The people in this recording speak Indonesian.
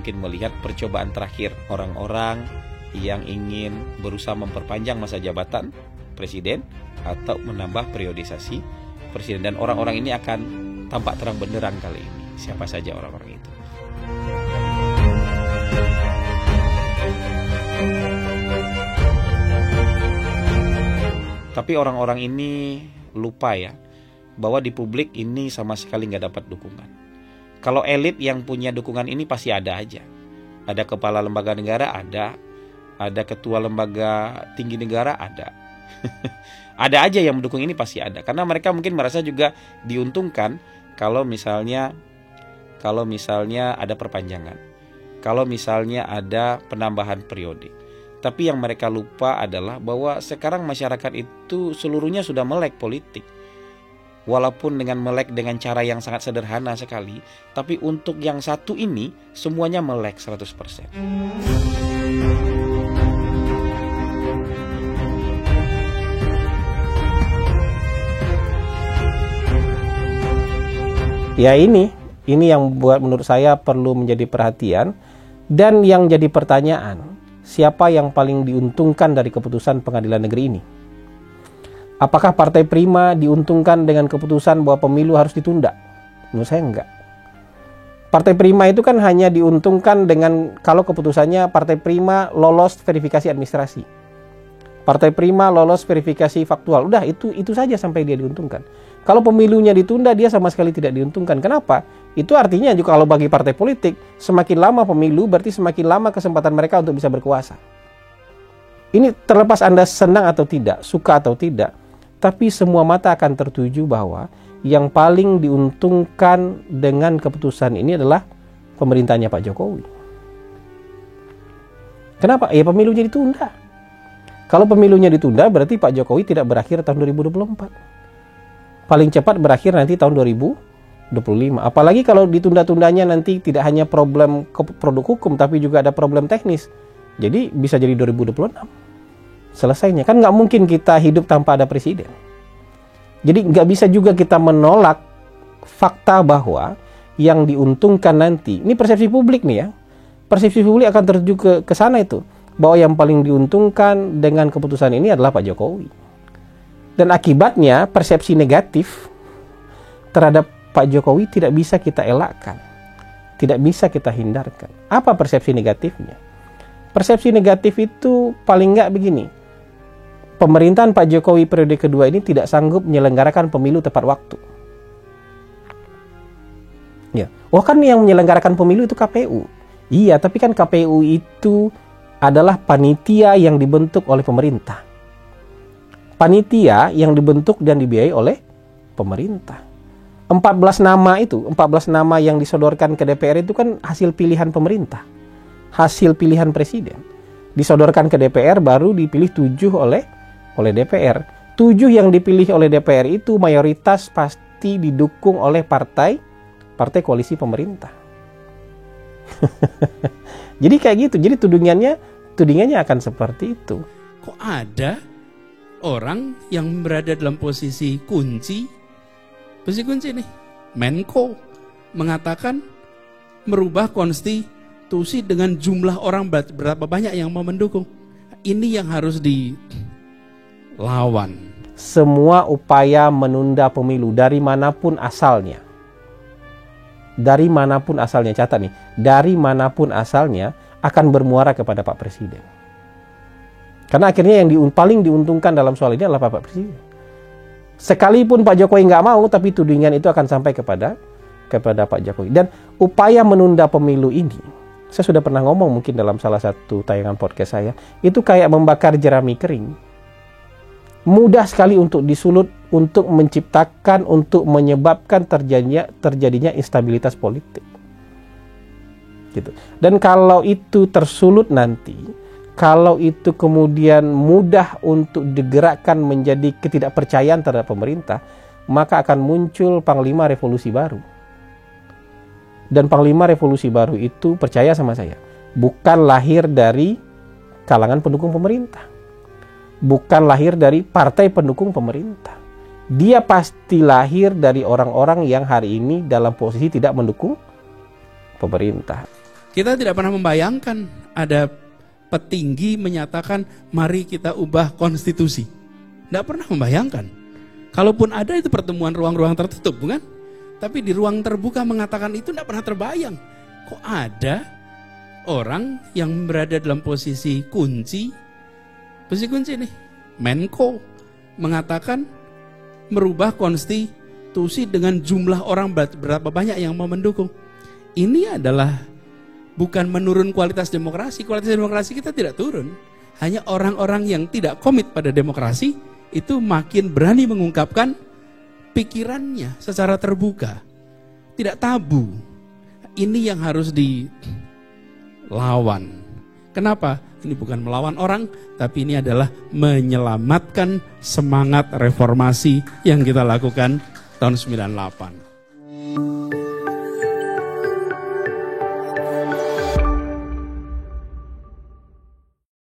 mungkin melihat percobaan terakhir orang-orang yang ingin berusaha memperpanjang masa jabatan presiden atau menambah periodisasi presiden. Dan orang-orang ini akan tampak terang benderang kali ini siapa saja orang-orang itu. Tapi orang-orang ini lupa ya, bahwa di publik ini sama sekali nggak dapat dukungan. Kalau elit yang punya dukungan ini pasti ada aja. Ada kepala lembaga negara, ada ketua lembaga tinggi negara, ada. Ada aja yang mendukung ini pasti ada. Karena mereka mungkin merasa juga diuntungkan kalau misalnya ada perpanjangan. Kalau misalnya ada penambahan periode. Tapi yang mereka lupa adalah bahwa sekarang masyarakat itu seluruhnya sudah melek politik. Walaupun dengan melek dengan cara yang sangat sederhana sekali, tapi untuk yang satu ini semuanya melek 100%. Ya ini yang buat menurut saya perlu menjadi perhatian dan yang jadi pertanyaan. Siapa yang paling diuntungkan dari keputusan pengadilan negeri ini? Apakah Partai Prima diuntungkan dengan keputusan bahwa pemilu harus ditunda? Menurut saya enggak. Partai Prima itu kan hanya diuntungkan dengan kalau keputusannya Partai Prima lolos verifikasi administrasi. Partai Prima lolos verifikasi faktual. Udah itu saja sampai dia diuntungkan. Kalau pemilunya ditunda dia sama sekali tidak diuntungkan. Kenapa? Itu artinya juga kalau bagi partai politik semakin lama pemilu berarti semakin lama kesempatan mereka untuk bisa berkuasa. Ini terlepas Anda senang atau tidak, suka atau tidak, tapi semua mata akan tertuju bahwa yang paling diuntungkan dengan keputusan ini adalah pemerintahnya Pak Jokowi. Kenapa? Ya pemilunya ditunda. Kalau pemilunya ditunda berarti Pak Jokowi tidak berakhir tahun 2024. Paling cepat berakhir nanti tahun 2025. Apalagi kalau ditunda-tundanya nanti tidak hanya problem produk hukum tapi juga ada problem teknis. Jadi bisa jadi 2026. Selesainya. Kan nggak mungkin kita hidup tanpa ada presiden. Jadi nggak bisa juga kita menolak fakta bahwa yang diuntungkan nanti, ini persepsi publik nih ya. Persepsi publik akan tertuju ke sana itu. Bahwa yang paling diuntungkan dengan keputusan ini adalah Pak Jokowi. Dan akibatnya persepsi negatif terhadap Pak Jokowi tidak bisa kita elakkan. Tidak bisa kita hindarkan. Apa persepsi negatifnya? Persepsi negatif itu paling nggak begini. Pemerintahan Pak Jokowi periode kedua ini tidak sanggup menyelenggarakan pemilu tepat waktu. Ya. Oh kan yang menyelenggarakan pemilu itu KPU. Iya, tapi kan KPU itu adalah panitia yang dibentuk oleh pemerintah. Panitia yang dibentuk dan dibiayai oleh pemerintah. 14 nama yang disodorkan ke DPR itu kan hasil pilihan pemerintah. Hasil pilihan presiden. Disodorkan ke DPR baru dipilih 7 oleh DPR. 7 yang dipilih oleh DPR itu mayoritas pasti didukung oleh partai koalisi pemerintah. Jadi kayak gitu. Jadi tudingannya akan seperti itu. Kok ada orang yang berada dalam posisi kunci nih, Menko, mengatakan merubah konstitusi dengan jumlah orang berapa banyak yang mau mendukung. Ini yang harus dilawan. Semua upaya menunda pemilu dari manapun asalnya, catat nih, dari manapun asalnya akan bermuara kepada Pak Presiden. Karena akhirnya yang paling diuntungkan dalam soal ini adalah Pak Presiden. Sekalipun Pak Jokowi nggak mau, tapi tudingan itu akan sampai kepada Pak Jokowi. Dan upaya menunda pemilu ini, saya sudah pernah ngomong mungkin dalam salah satu tayangan podcast saya, itu kayak membakar jerami kering. Mudah sekali untuk disulut, untuk menciptakan, untuk menyebabkan terjadinya instabilitas politik. Gitu. Dan kalau itu tersulut nanti, kalau itu kemudian mudah untuk digerakkan menjadi ketidakpercayaan terhadap pemerintah, maka akan muncul Panglima Revolusi Baru. Dan Panglima Revolusi Baru itu, percaya sama saya, bukan lahir dari kalangan pendukung pemerintah. Bukan lahir dari partai pendukung pemerintah. Dia pasti lahir dari orang-orang yang hari ini dalam posisi tidak mendukung pemerintah. Kita tidak pernah membayangkan ada petinggi menyatakan mari kita ubah konstitusi. Tidak pernah membayangkan. Kalaupun ada itu pertemuan ruang-ruang tertutup, bukan? Tapi di ruang terbuka mengatakan itu tidak pernah terbayang. Kok ada orang yang berada dalam posisi kunci nih, Menko, mengatakan merubah konstitusi dengan jumlah orang berapa banyak yang mau mendukung. Ini adalah bukan menurun kualitas demokrasi kita tidak turun. Hanya orang-orang yang tidak komit pada demokrasi itu makin berani mengungkapkan pikirannya secara terbuka, tidak tabu. Ini yang harus dilawan. Kenapa? Ini bukan melawan orang, tapi ini adalah menyelamatkan semangat reformasi yang kita lakukan tahun 98.